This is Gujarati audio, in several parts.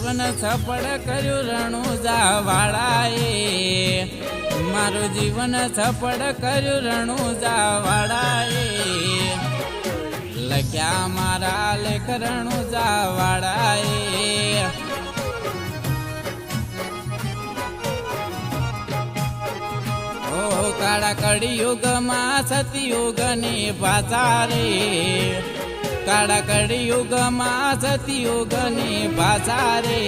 જીવન સફળ કર્યું રણુજા વાળાએ, મારું જીવન સફળ કર્યું રણુજા વાળાએ, લખ્યા મારા લેખ રણુજા વાળાએ. કાળા કળિયુગમાં સતયુગની ભાષા રે, કાળા કળિયુગમાં સતયુગની ભાષા રે,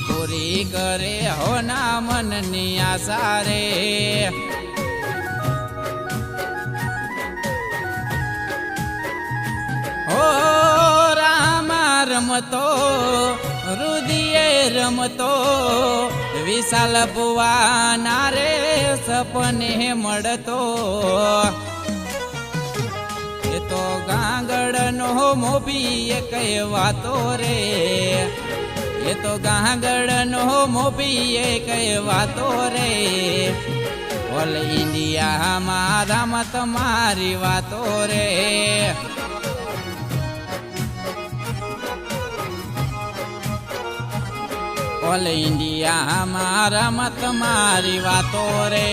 પૂરી કરે હોના મનની આશા રે. હો રામા રમતો રુદિયે રમતો, વિશાલ ભુવાના રે સપને મળતો. એ તો ગાંગડનો મોભી કહેવાતો રે, એ તો ગાંગડનો મોભી કહેવાતો રે. ઓલ ઇન્ડિયામાં રમત મારી વાતો રે. ઓલ ઇન્ડિયામાં રમત મારી વાતો રે.